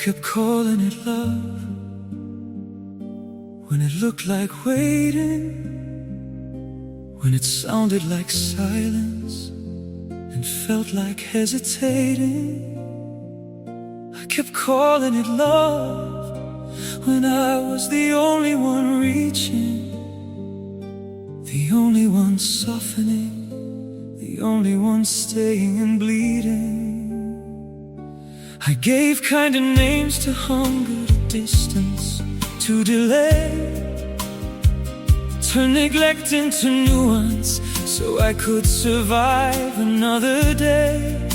kept calling it love when it looked like waiting, when it sounded like silence and felt like hesitating. I kept calling it love when I was the only one reaching, the only one softening, the only one staying and bleeding. I gave kind of names to hunger, to distance, to delay, turn neglect into nuance so I could survive another day.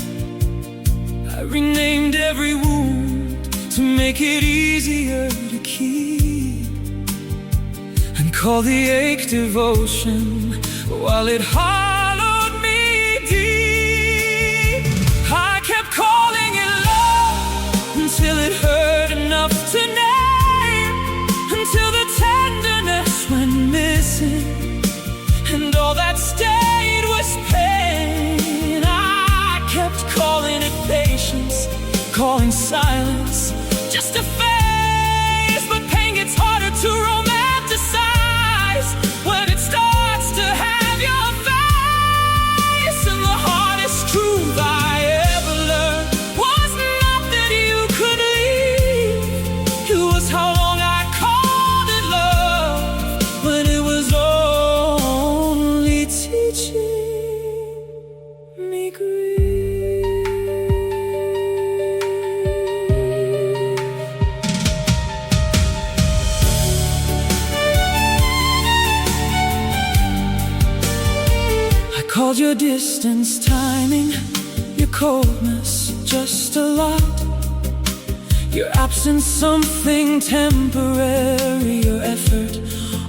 I renamed every wound to make it easier to keep, and call the ache devotion while it hollowed me deep. I kept calling it love until it hurt enough to name, until the tenderness went missing and all that stayed was pain. I kept calling it patience, calling silence just a phase, but pain gets harder to romanticize when it starts to have your face. And the hardest truth I ever learned was not that you could leave, it was how long I called it love when it was only teaching me grief. I called your distance timing, your coldness just a lot, your absence something temporary, your effort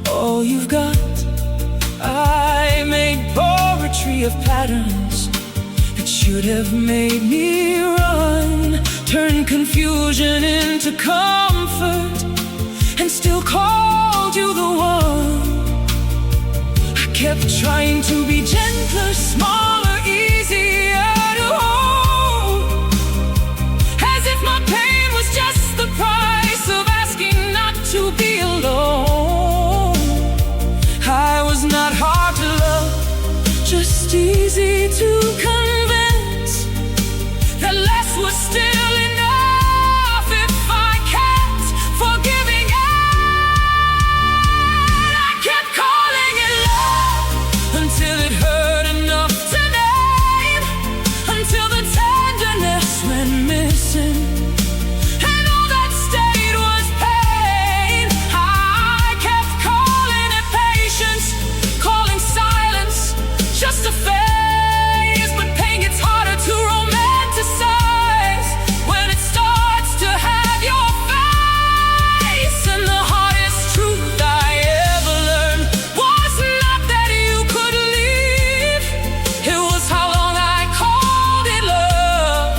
all you've got. I made poetry of patterns that should have made me run, turned confusion into comfort and still called you the one. I kept trying to be gentler, smaller, easier to hold, as if my pain was just the price of asking not to be alone. I was not hard to love, just easy to convince that less was still enough if I kept forgiving it. I kept calling it love until it hurt enough to name, until the tenderness went missing and all that stayed was pain. I kept calling it patience, calling silence just a phase, but pain gets harder to romanticize when it starts to have your face. And the hardest truth I ever learned was not that you could leave, it was how long I called it love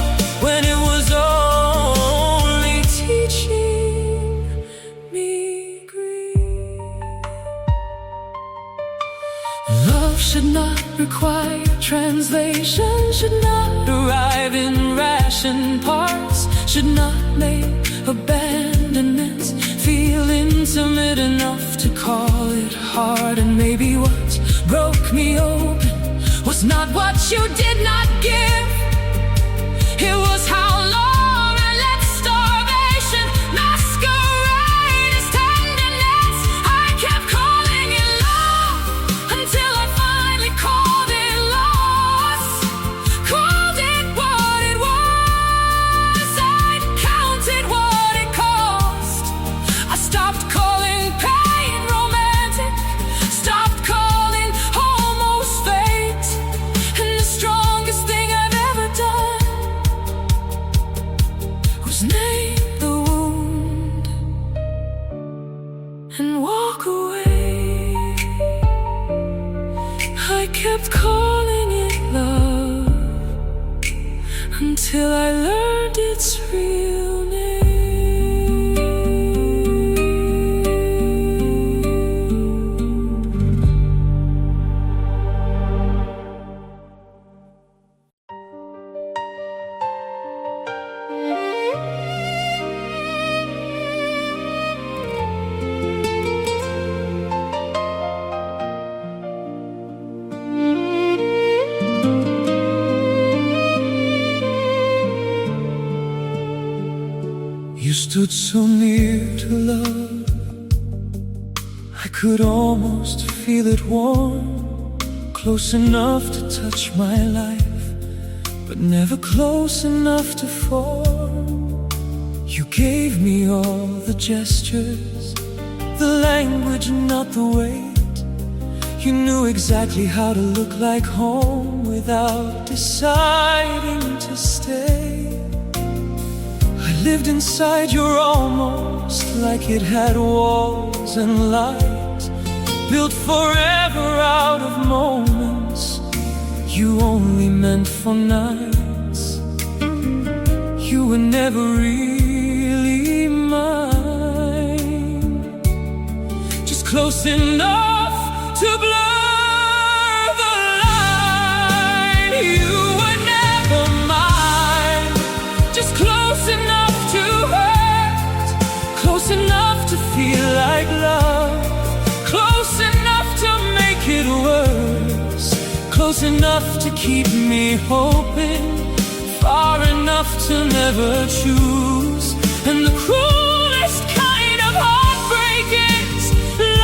when it was only teaching me grief. Love should not require translation, should not arrive in ration parts, should not make abandonment feel intimate enough to call it hard. And maybe what broke me open was not what you did not give, it was how long I let starvation masquerade as tenderness. I kept calling it love until I finally called it loss, called it what it was. I'd counted what it cost. I stopped calling pain romantic, stopped calling almost fate, and the strongest thing I've ever done was name the wound and walk away. I kept calling it love until I learned its real name. stood so near to love, I could almost feel it warm, close enough to touch my life, but never close enough to form. You gave me all the gestures, the language, not the weight. You knew exactly how to look like home without deciding to stay. I lived inside your almost like it had walls and light, built forever out of moments you only meant for nights. You were never really mine, just close enough to blur the line. You were never mine, just close enough to hurt, close enough to feel like love, close enough to make it worse, close enough to keep me hoping, far enough to never choose. And the cruelest kind of heartbreak is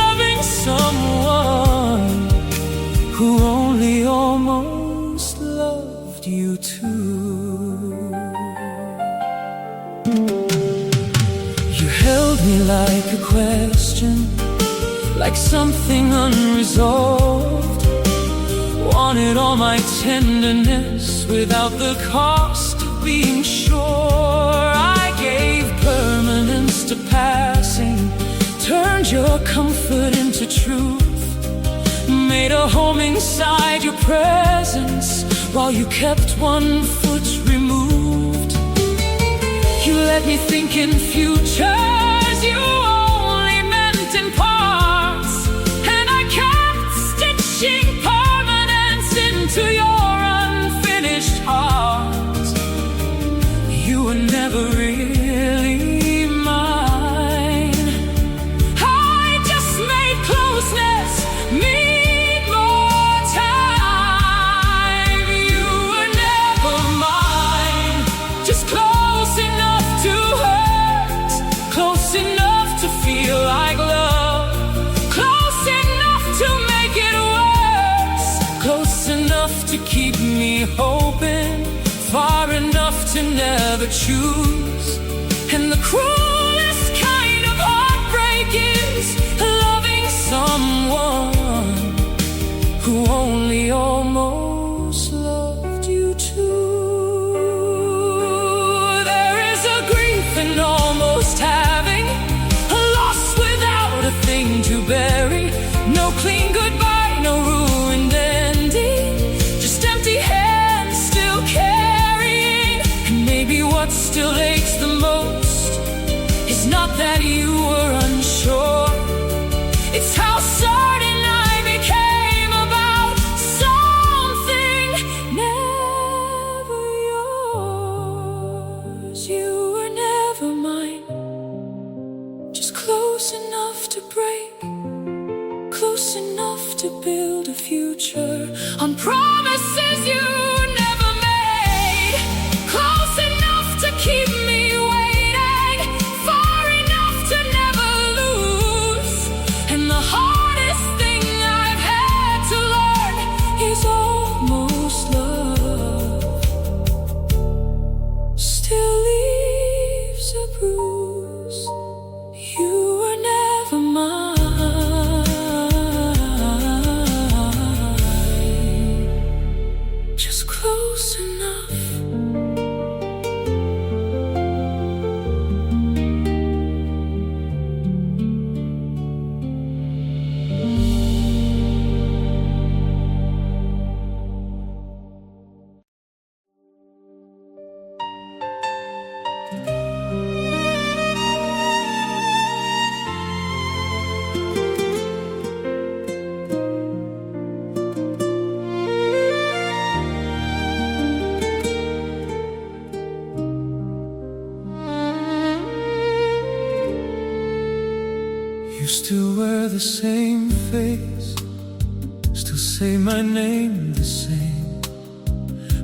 loving someone who only almost loved you too. You held me like a question, like something unresolved. Wanted all my tenderness without the cost of being sure. I gave permanence to passing, turned your comfort into truth, made a home inside your presence while you kept one foot removed. You let me think in futures you only meant in parts, and I kept stitching to your unfinished heart. You were never really mine. I just made closeness mean more time. You were never mine, just close enough to hurt, close enough to feel like love, close enough to make it worse, close enough to keep me hoping, far enough to never choose. And the cruelest kind of heartbreak is loving someone who only almost loved you too. There is a grief in almost having a loss without a thing to bury. No clean goodbye, no ruined ending, just empty hands still carrying. And maybe what still aches the most is not that you were unsure, it's how certain I became about something never yours. You were never mine, just close enough to break, close enough to build a future on promises you never made, close enough to keep me waiting, far enough to never lose. And the hardest thing I've had to learn is almost love still leaves a bruise. You were never mine, just close enough. You still wear the same face, still say my name the same,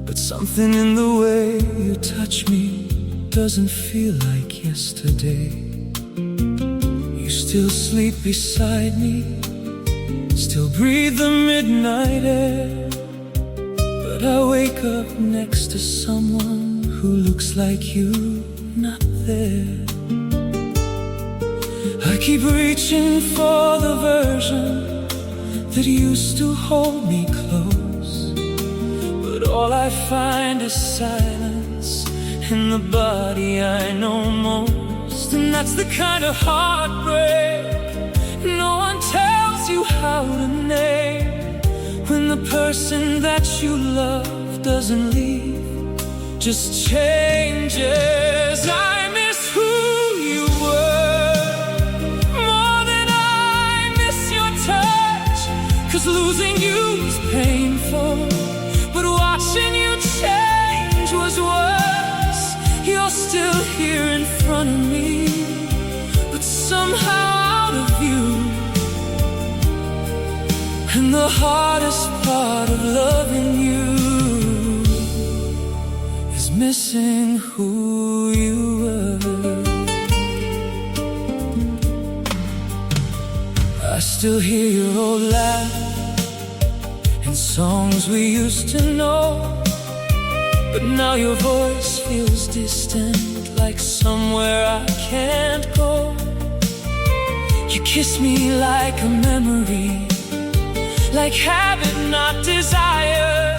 but something in the way you touch me doesn't feel like yesterday. You still sleep beside me, still breathe the midnight air. But I wake up next to someone who looks like you, not there. I keep reaching for the version that used to hold me close, but all I find is silence in the body I know most. And that's the kind of heartbreak no one tells you how to name, when the person that you love doesn't leave, just changes. I miss who you were more than I miss your touch, 'cause losing you was painful, but watching you change was worse. You're still here in front of me, but somehow out of view. And the hardest part of loving you is missing who you were. I still hear your old laugh and songs we used to know, but now your voice feels distant, like somewhere I can't go. You kiss me like a memory, like habit, not desire.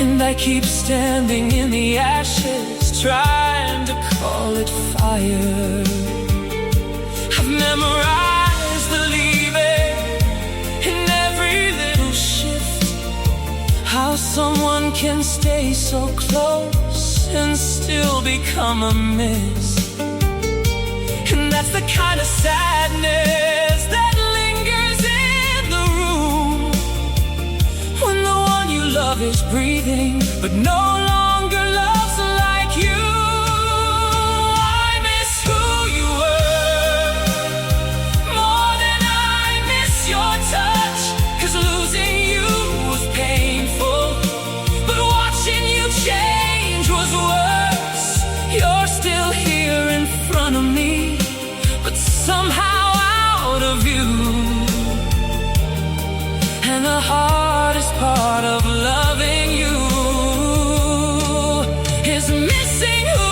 And I keep standing in the ashes, trying to call it fire. I've memorized the leaving in every little shift, how someone can stay so close and still become a miss. And that's the kind of sadness that lingers in the room, when the one you love is breathing, but no longer loves like you. I miss who you were more than I miss your touch, 'cause losing you was painful, but watching you change was worse. You're still here in front of me, but somehow out of view. And the hardest part of loving you is missing who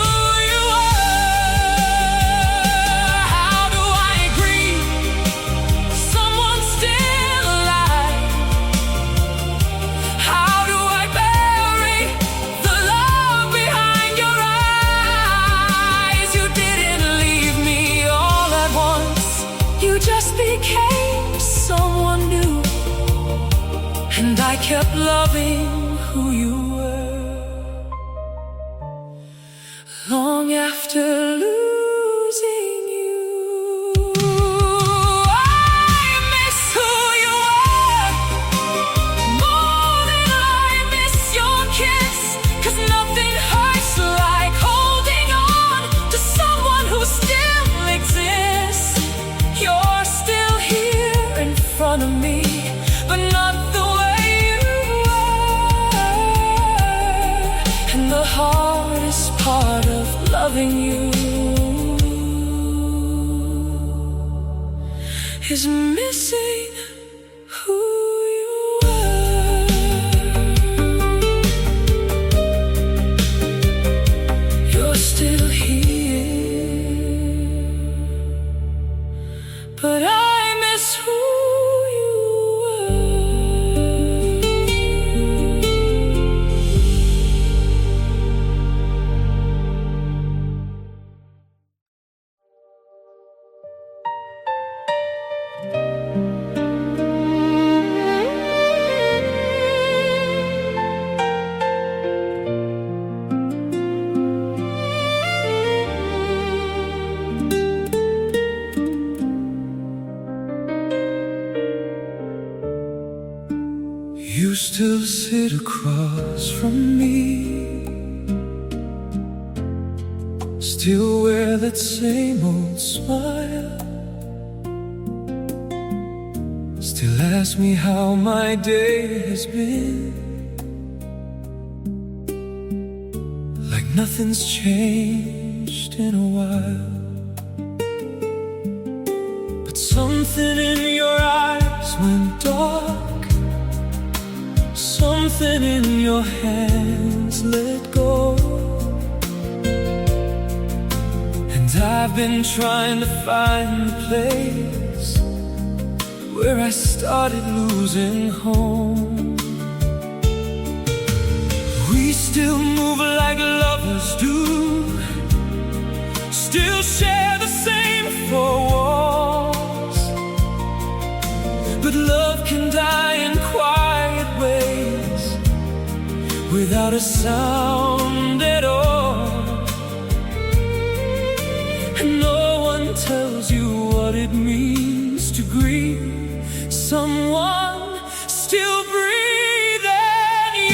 you are. How do I agree someone's still alive? How do I bury the love behind your eyes? You didn't leave me all at once, you just became someone new. And I kept loving who you were, long after losing you. I miss who you were more than I miss your kiss, 'cause nothing hurts like holding on to someone who still exists. You're still here in front of me, but not the way. The hardest part of loving you is missing who you were. You're still here, but I miss who you were. You still sit across from me, still wear that same old smile, still ask me how my day has been, like Nothing's changed in a while, but something in your eyes went dark. Something in your hands let go. And I've been trying to find the place where I started losing home. We still move like lovers do, still share the same four walls, but love can die in quiet ways, without a sound at all. And no one tells you what it means to grieve someone still breathing.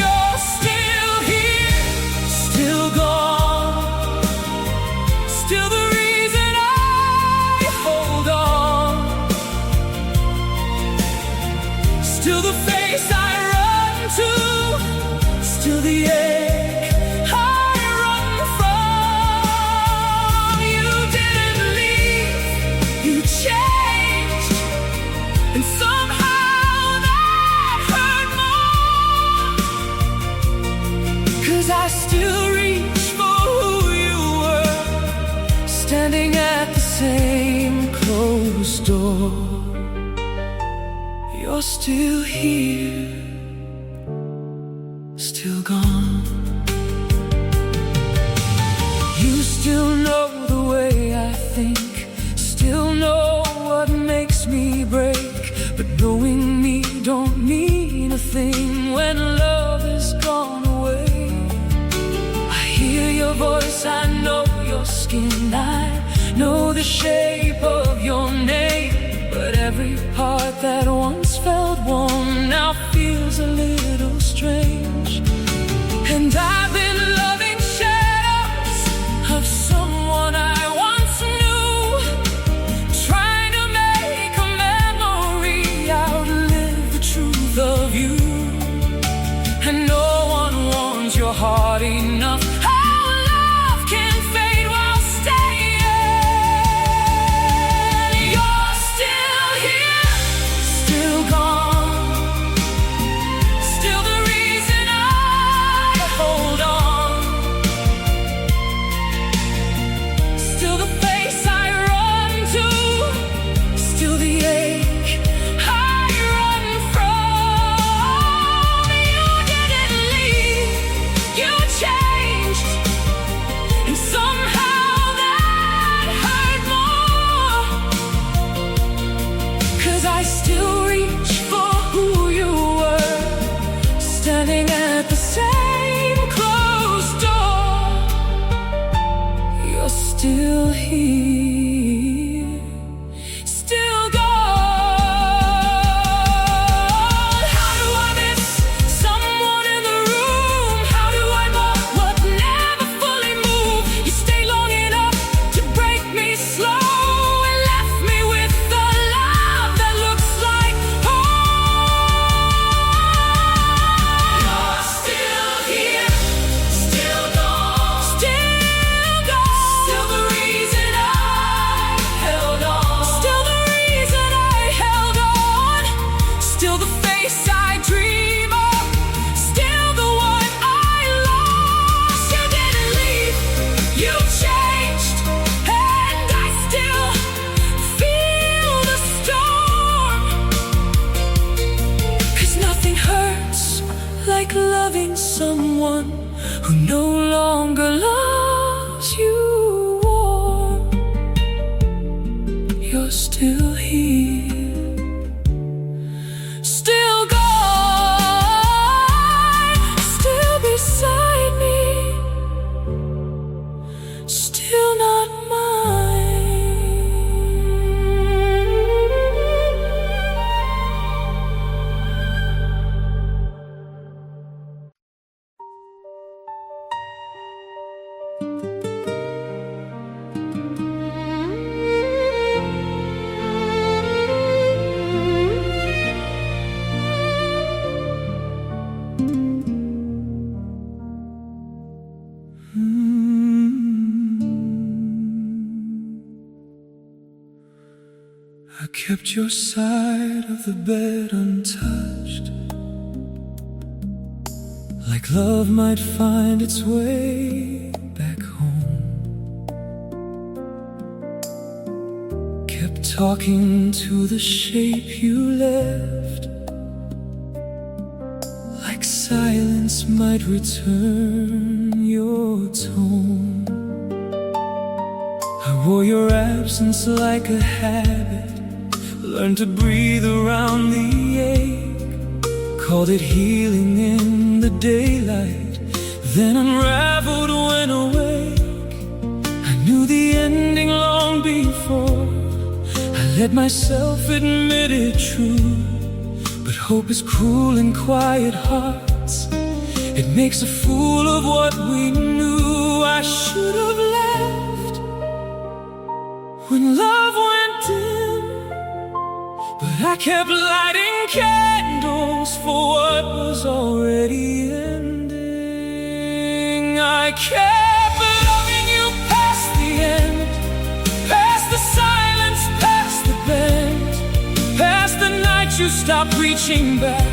You're still here, still gone, still the reason I hold on, still the face I run to, still the ache I run from. You didn't leave, you changed, and somehow that hurt more, 'cause I still reach for who you were, standing at the same closed door. You're still here, still gone. You still know the way I think, still know what makes me break, but knowing me don't mean a thing when love is gone away. I hear your voice, I know your skin, I know the shape of your name, but every part that once felt warm now feels a little strange. And I've been loving shadows of someone I once knew, trying to make a memory outlive the truth of you. And no one warns your heart enough how love can fade while staying. You're still here, still gone, still the reason I hold on, still the face I run to, still the ache I run from. You didn't leave, you changed, and somehow that hurt more, 'cause I still reach for who you were, standing at the same closed door. You're still here, still gone. How do I miss someone in the room? How do I want what never fully moved? You stay long enough to break me slow and left me with the love that looks like home. You're still here, still gone, still gone, still the reason I held on, still the reason I held on, still the face I dream of, still the one I lost. You didn't leave, you changed, and I still feel the storm, 'cause nothing hurts like loving someone who no longer loves you warm. You're still here, still gone, still beside me, still not mine. kept your side of the bed untouched, like love might find its way back home. Kept talking to the shape you left, like silence might return your tone. I wore your absence like a habit, learned to breathe around the ache, called it healing in the daylight, then unraveled when awake. I knew the ending long before I let myself admit it true. But hope is cruel in quiet hearts, it makes a fool of what we knew. I should have left when love went dim, but I kept lighting candles for what was already ending. I kept loving you past the end, past the silence, past the bend, past the night you stopped reaching back,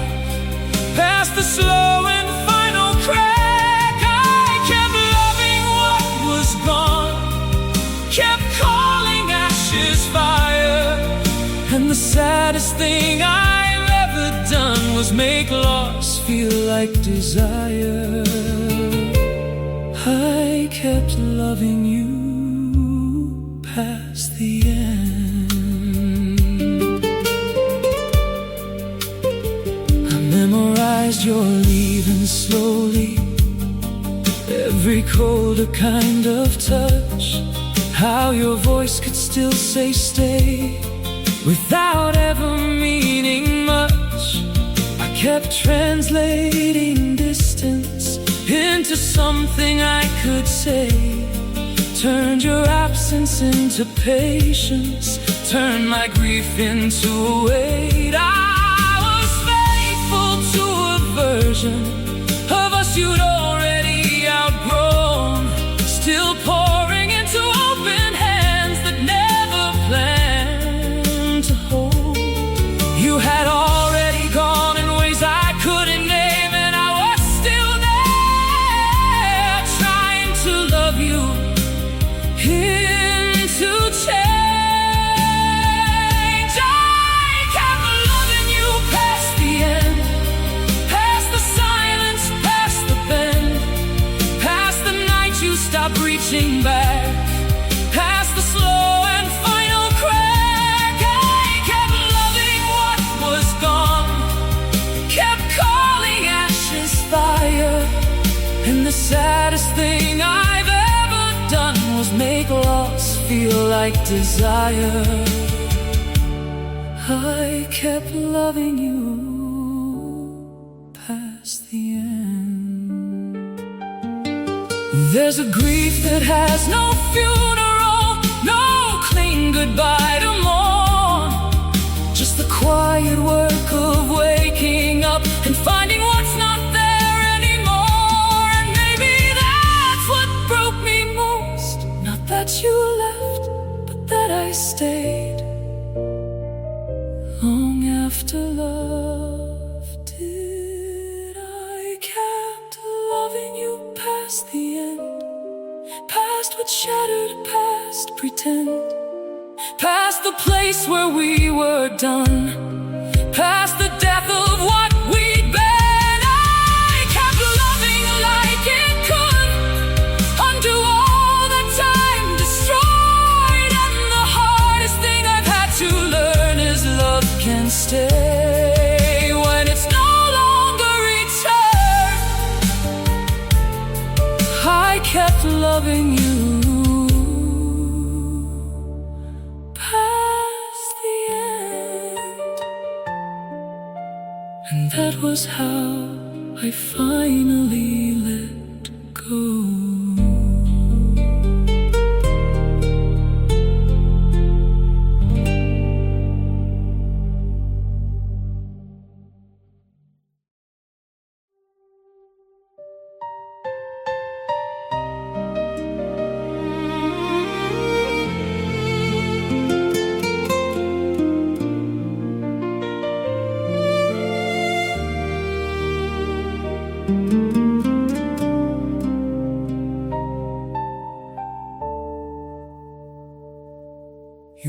past the slow and final crack. I kept loving what was gone, kept calling ashes fire, and the saddest thing I've ever done was make loss feel like desire. I kept loving you past the end. I memorized your leaving slowly, every colder kind of touch, how your voice could still say stay without ever meaning much. I kept translating distance into something I could say, turned your absence into patience, turned my grief into a weight. I was faithful to a version of us you'd already outgrown, still pouring into open hands that never planned to hold. You had already gone in ways I couldn't name, and I was still there, trying to love you into change. I kept loving you past the end, past the silence, past the bend, past the night you stopped reaching back, past the slow and final crack. I kept loving what was gone, kept calling ashes fire, and the saddest thing I've ever done was make loss feel like desire. I kept loving you past the end. There's a grief that has no funeral, no clean goodbye to mourn, just the quiet work of waking up and finding what's not there anymore. And maybe that's what broke me most, not that you left, but that I stayed long after love did. I kept loving you past the end, past what shattered, past pretend, past the place where we were done, past the death of what we'd been. I kept loving like it could undo all the time destroyed, and the hardest thing I've had to learn is love can stay when it's no longer returned. I kept loving you past the end, and that was how I finally let go.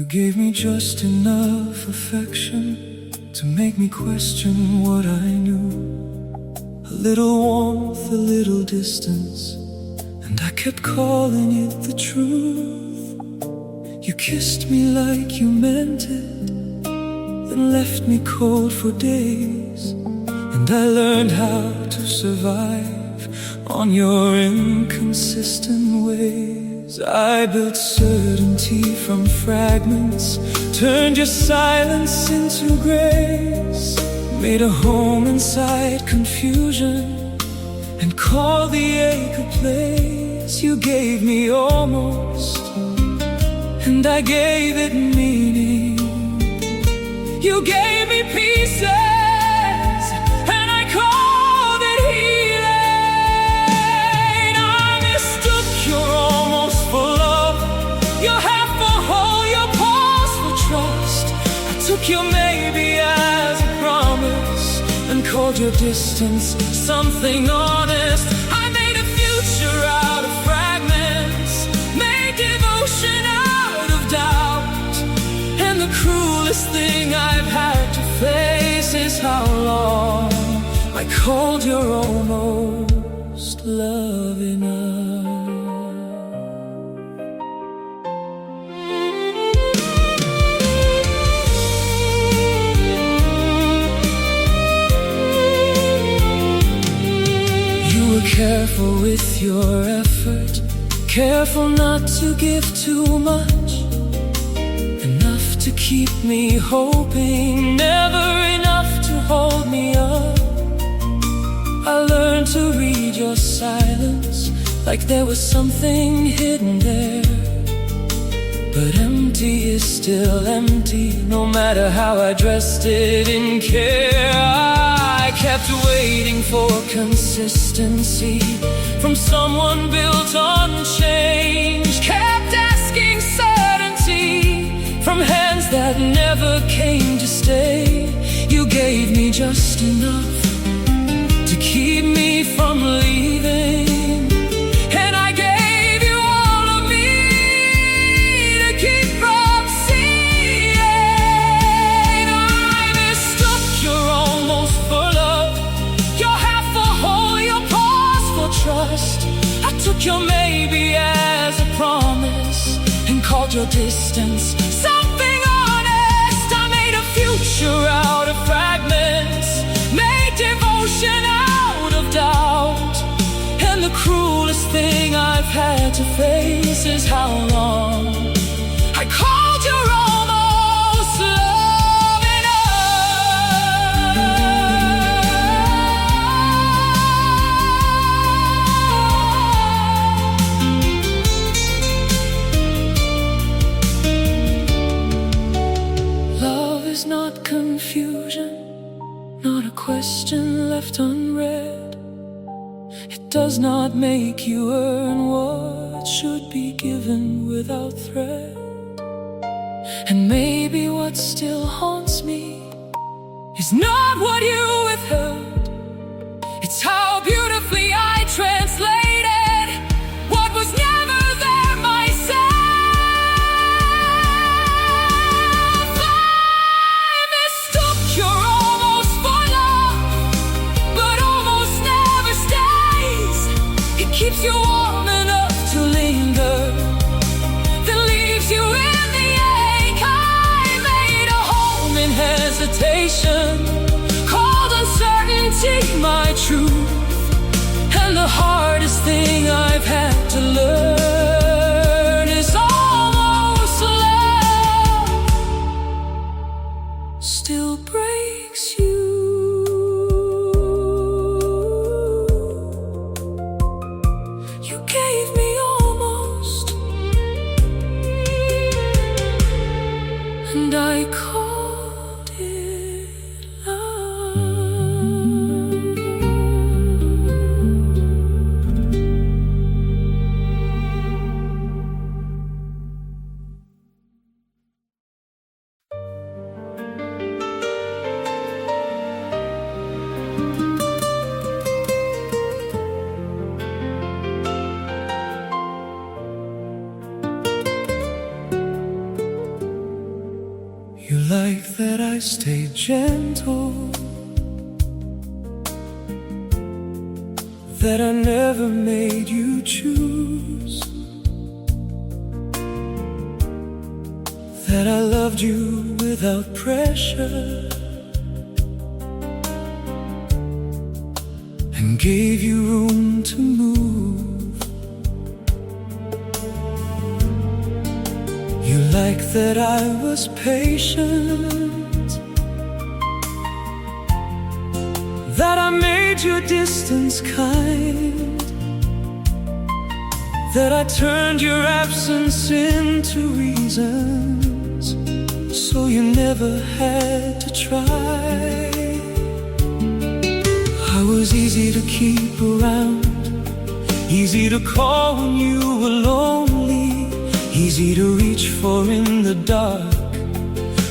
gave me just enough affection to make me question what I knew. A little warmth, a little distance, and I kept calling it the truth. You kissed me like you meant it, then left me cold for days. And I learned how to survive on your inconsistent ways. I built certainty from fragments, turned your silence into grace, made a home inside confusion, and called the ache a place. You gave me almost, and I gave it meaning. You gave me pieces, and I called it healing. I mistook your almost for love, your half for whole, your pause for trust. I took your maybe as a promise and called your distance something honest. I made a future out of fragments, made devotion out of doubt, and the cruelest thing I've had to face is how long I called your almost love enough. You were careful with your effort, careful not to give too much, enough to keep me hoping, never enough to hold me up. I learned to read your silence like there was something hidden there. But empty is still empty, no matter how I dressed it in care. I kept waiting for consistency from someone built on change, kept asking certainty from hands that never came to stay. You gave me just enough to keep me from leaving, and I gave you all of me to keep from seeing. I mistook your almost for love, your half for whole, your pause for trust. I took your maybe as a promise and called your distance something honest. I made a future out of fragments, made devotion out of doubt, and the cruelest thing I've had to face is how long I called your almost love enough. Love is not confusion, not a question left unread. It does not make you earn what should be given without threat. And maybe what still haunts me is not what you withheld, it's how beautifully I translated what was never there myself. I mistook your almost for love, but almost never stays. It keeps you warm enough to linger, then leaves you in the ache. I made a home in hesitation, called uncertainty my truth, and the hardest thing I've had to learn is almost love still breaks you. You gave me almost, and I called it love. I stayed gentle, that I never made you choose, that I loved you without pressure, and gave you room to move. You liked that I was patient, that I made your distance kind, that I turned your absence into reasons, so you never had to try. I was easy to keep around, easy to call when you were lonely, easy to reach for in the dark,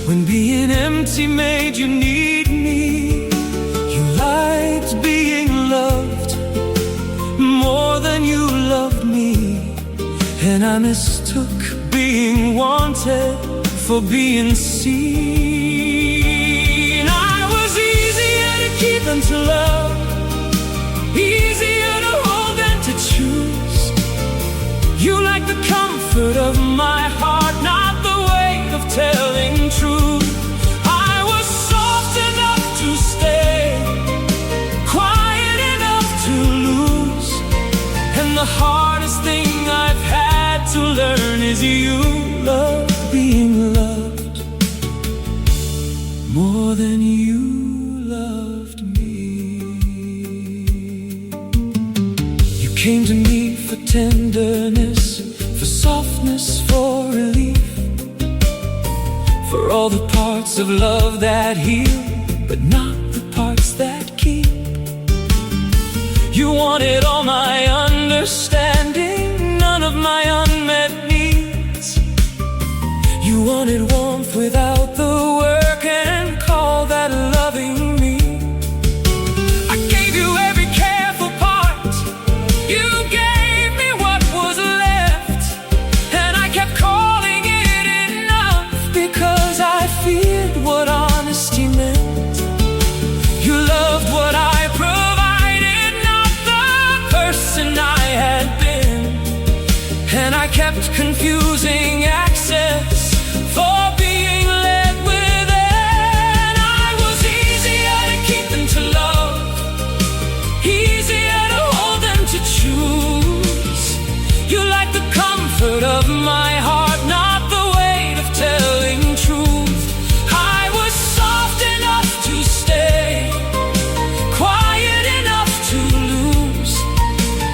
when being empty made you need me. You liked being loved more than you loved me, and I mistook being wanted for being seen. I was easier to keep than to love, easier to hold than to choose. You like the comfort of my heart, not the weight of telling truth. I was soft enough to stay, quiet enough to lose, and the hardest thing I've had to learn is you love being loved more than you loved me. You came to me for tenderness, for softness, for relief, for all the parts of love that heal, but not the parts that keep. You wanted all my understanding, none of my unmet needs. You wanted warmth without the work, and call that loving me. I gave you every careful part, you gave me what was left, and I kept calling it enough, because I feared what honesty meant. You loved what I provided, not the person I had been, and I kept confusing access for being led within. I was easier to keep than to love, easier to hold than to choose. You like the comfort of my heart, not the weight of telling truth. I was soft enough to stay, quiet enough to lose,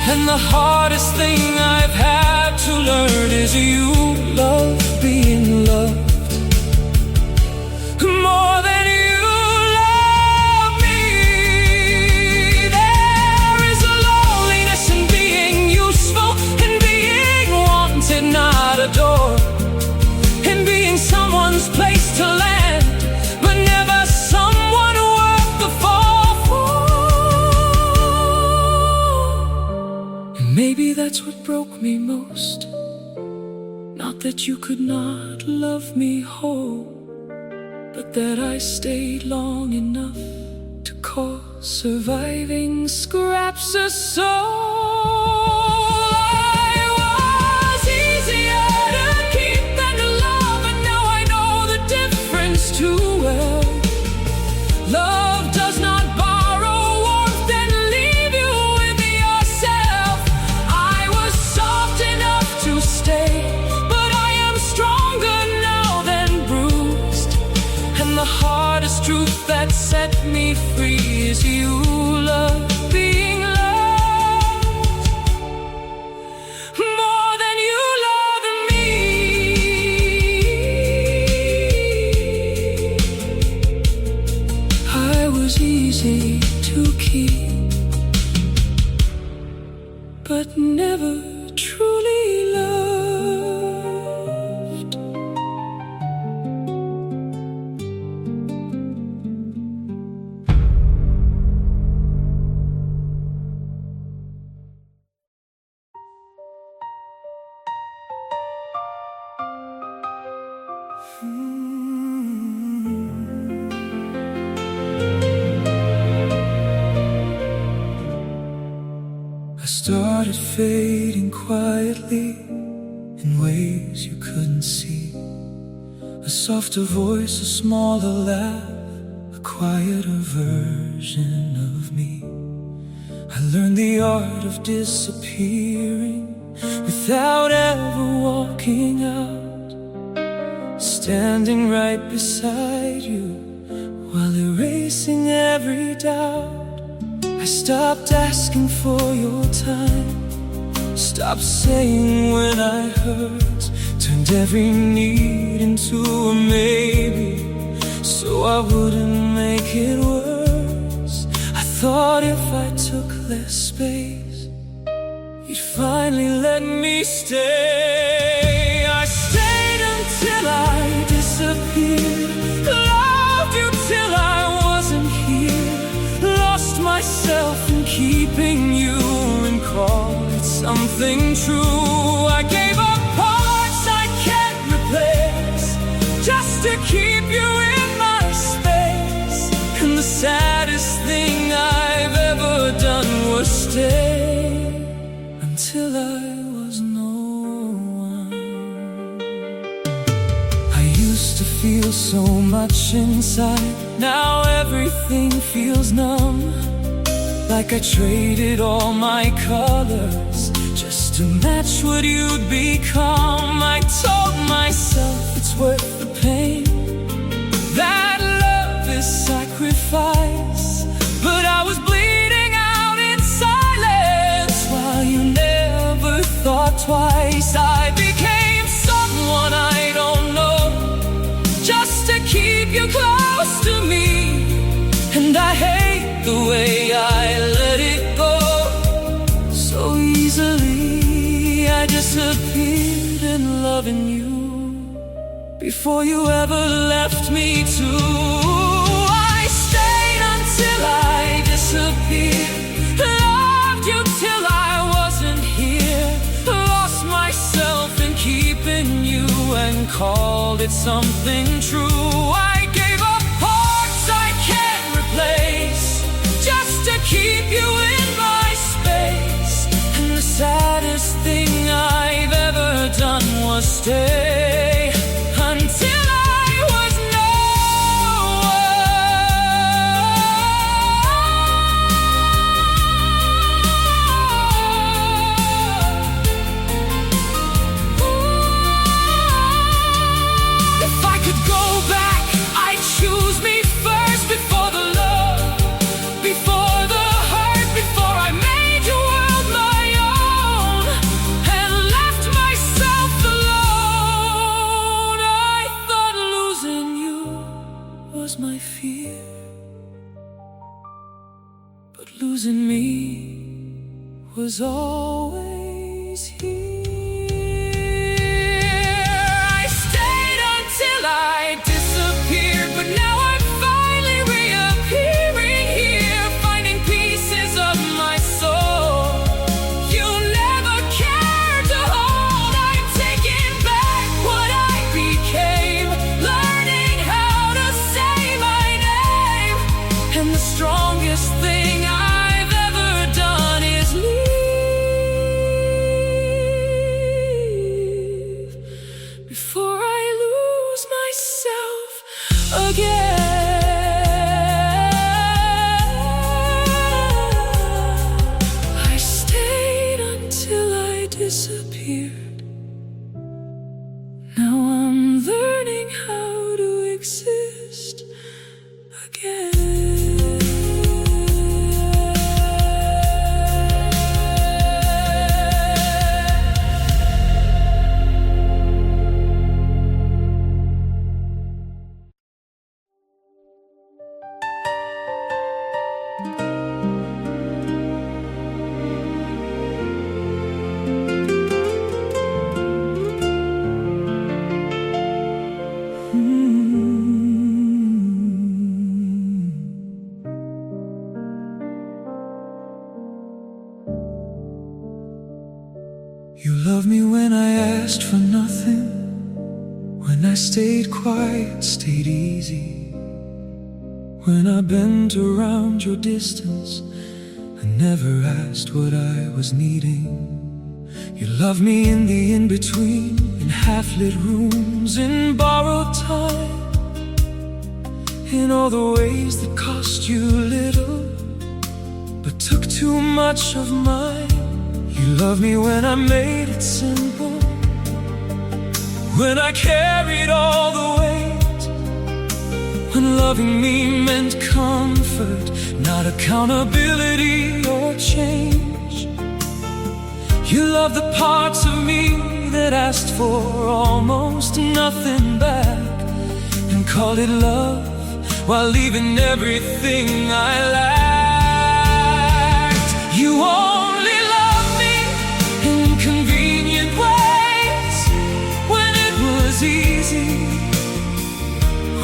and the hardest thing I've had to learn is you love being loved more than you love me. There is a loneliness in being useful, in being wanted, not adored, in being someone's place to land, but never someone worth the fall for. And maybe that's what broke me most, not that you could not love me whole, but that I stayed long enough to cause surviving scraps a soul. I was easier to keep than to love, and now I know the difference too well. Love does not borrow warmth and leave you with yourself. I was soft enough to stay, but I am stronger now than bruised, and the hardest truth that set me free is you love being loved more than you love me. I was easy to keep, but never truly loved. I started fading quietly in ways you couldn't see. A softer voice, a smaller laugh, a quieter version of me. I learned the art of disappearing without ever walking out, standing right beside you while erasing every doubt. I stopped asking for your time, stopped saying when I hurt, turned every need into a maybe so I wouldn't make it worse. I thought if I took less space, you'd finally let me stay. I stayed until I disappeared, loved you till I wasn't here, lost myself in keeping you and called it something true. I gave up parts I can't replace just to keep you in my space, and the saddest thing I've ever done was stay until I was no one. I used to feel so much inside, now everything feels numb, like I traded all my colors just to match what you'd become. I told myself it's worth the pain, that love is sacrifice, but I was bleeding out in silence while you never thought twice. I became someone I don't know just to keep you close to me, and I hate the way I let it go so easily. I disappeared in loving you before you ever left me too. I stayed until I disappeared, loved you till I wasn't here, lost myself in keeping you and called it something true. I gave up parts I can't replace just to keep you in my space, and the saddest thing I've ever done was stay until I was no one. If I could go back, I'd choose me first before the love, before the hurt, before I made your world my own and left myself alone. I thought losing you was my fear, but losing me was always here. I stayed until I disappeared, but now I'm finally reappearing here, finding pieces of my soul you never cared to hold. I'm taking back what I became, learning how to say my name, and the strongest thing I've ever done is leave before I lose myself again. I stayed until I disappeared, now I'm learning how to exist again. You loved me when I asked for nothing, when I stayed quiet, stayed easy. When I bent around your distance, I never asked what I was needing. You loved me in the in-between, in half-lit rooms, in borrowed time, in all the ways that cost you little, but took too much of mine. You loved me when I made it simple, when I carried all the weight, when loving me meant comfort, not accountability or change. You loved the parts of me that asked for almost nothing back, and called it love while leaving everything I lacked. You only loved me in convenient ways, when it was easy,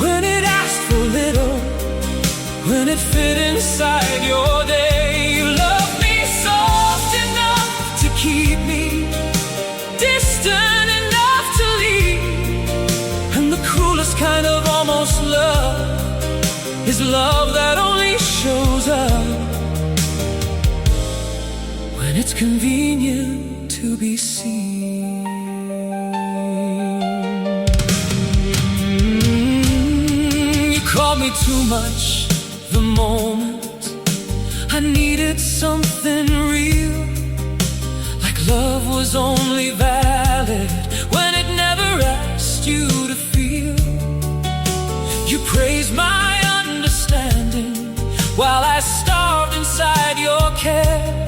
when it asked for little, when it fit inside your day. You loved me soft enough to keep me, distant enough to leave, and the cruelest kind of almost love is love that only shows up when it's convenient to be seen. You called me too much the moment I needed something real, like love was only valid when it never asked you to feel. You praised my while I starved inside your care,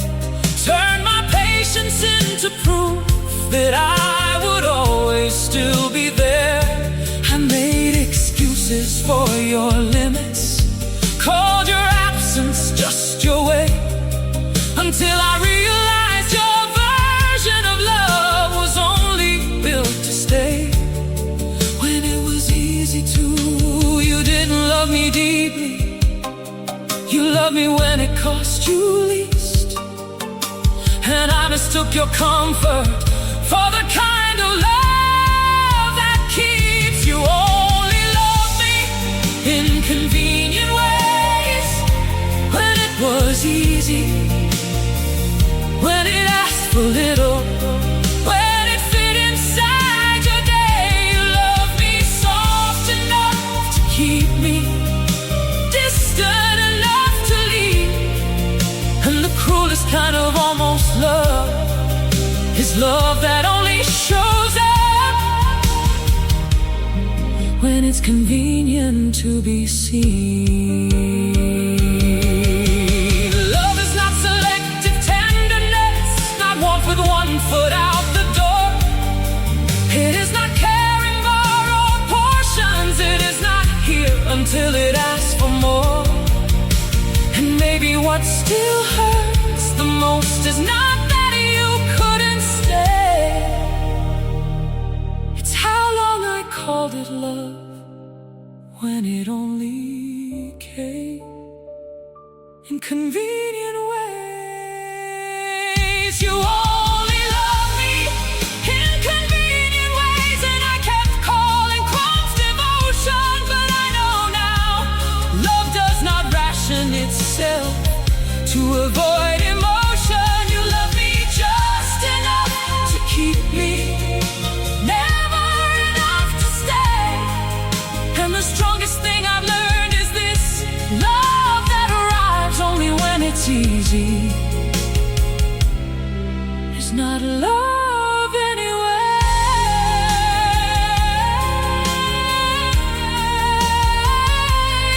turned my patience into proof that I would always still be there. I made excuses for your limits, called your absence just your way, until I realized your version of love was only built to stay. When it was easy to, you didn't love me deeply. You loved me when it cost you least, and I mistook your comfort for the kind of love that keeps. You only loved me in convenient ways, when it was easy, when it asked for little, when it fit inside your day. You loved me soft enough to keep me, distant enough to leave, and the cruelest kind of almost love is love that only shows up when it's convenient to be seen. Love is not selective tenderness, not one with one foot out the door. It is not caring borrowed portions. It is not here until it asks for more. And maybe what still hurts the most is not that you couldn't stay, it's how long I called it love when it only came in convenient ways. You only loved me in convenient ways, and I kept calling crumbs devotion. But I know now, love does not ration itself to avoid emotion. You love me just enough to keep me, never enough to stay. And the strongest thing I've learned is this: love that arrives only when it's easy is not love anyway.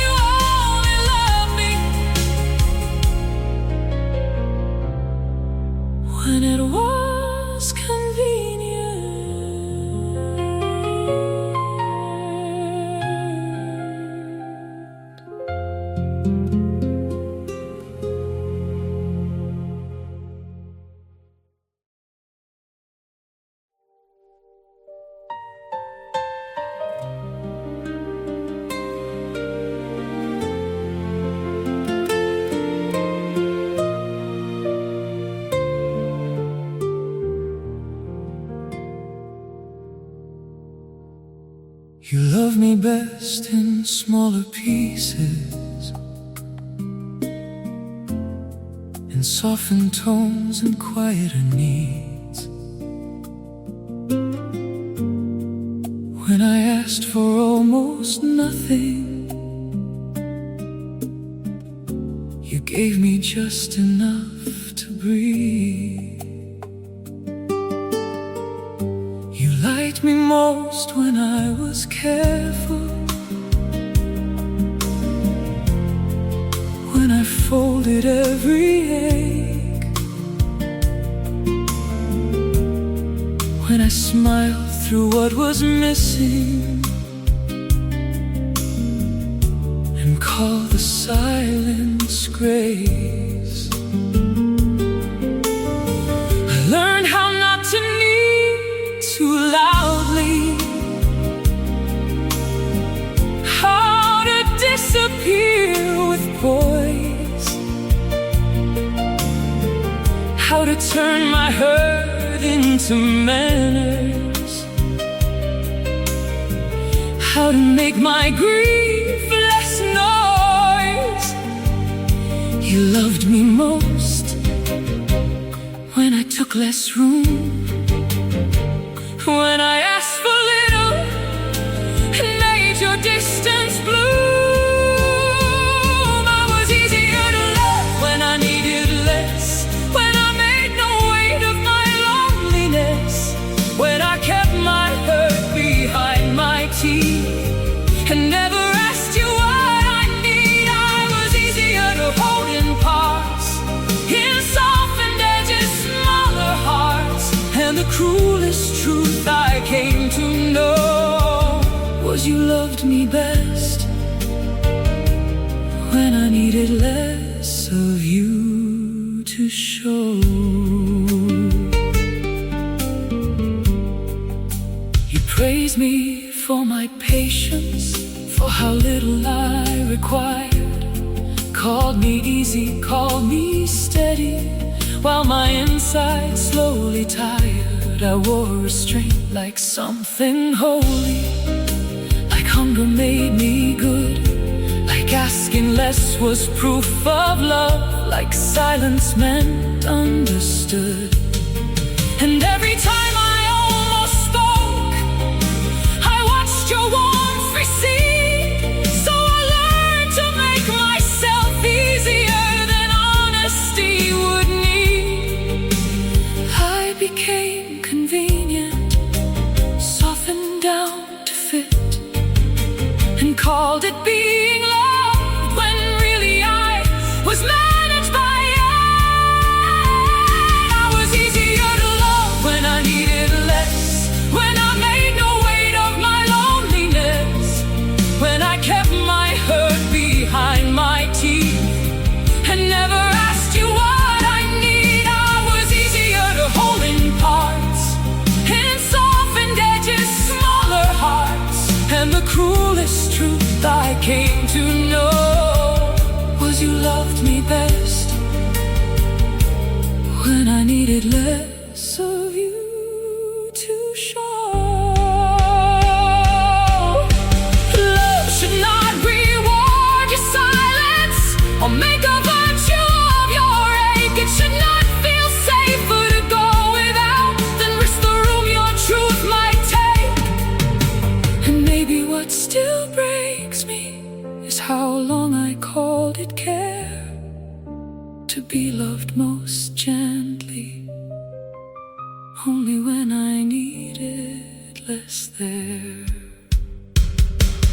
You only love me when it was convenient. You love me best in smaller pieces, in softened tones and quieter needs. When I asked for almost nothing, you gave me just enough to breathe. You liked me most when I was careful, when I folded every ache, when I smiled through what was missing, and called the silence grace. I learned how not to need too loudly, how to disappear with poise, how to turn my hurt into manners, how to make my grief less noise. You loved me most when I took less room, when I asked for little and made your distance bloom. I was easier to love when I needed less, when I made no weight of my loneliness, when I kept my hurt behind my teeth and never asked you what I need. I was easier to hold in parts, in softened edges, smaller hearts. And the cruelest truth I came to know was you loved me best when I needed less of you to show. You praised me for my patience, for how little I required, called me easy, called me steady, while my inside slowly tired. I wore restraint like something holy, like hunger made me good, like asking less was proof of love, like silence meant understood. And every time I almost spoke, I watched your warmth recede. So I learned to make myself easier than honesty would need. I became convenient, softened down to fit, and called it being loved when really I was managed by it. I was easier to love when I needed less, when I made no weight of my loneliness, when I kept my hurt behind my teeth and never asked you what I need. I was easier to hold in parts, in softened edges, smaller hearts. And the cruelest truth I came to know was you loved me best when I needed less of you to show. Love should not reward your silence or make a virtue of your ache. It should not feel safer to go without than risk the room your truth might take. And maybe what still breaks me is how long I called it care, to be loved most gently, only when I needed less there.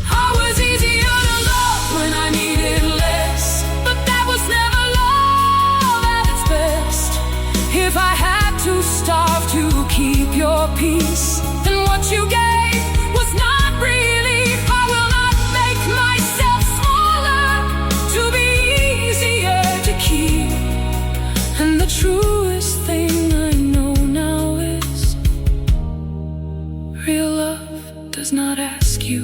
I was easier to love when I needed less, but that was never love at its best. If I had to starve to keep your peace, then what you gave was not relief. I will not make myself smaller to be easier to keep. And the truest thing I know now is real love does not ask you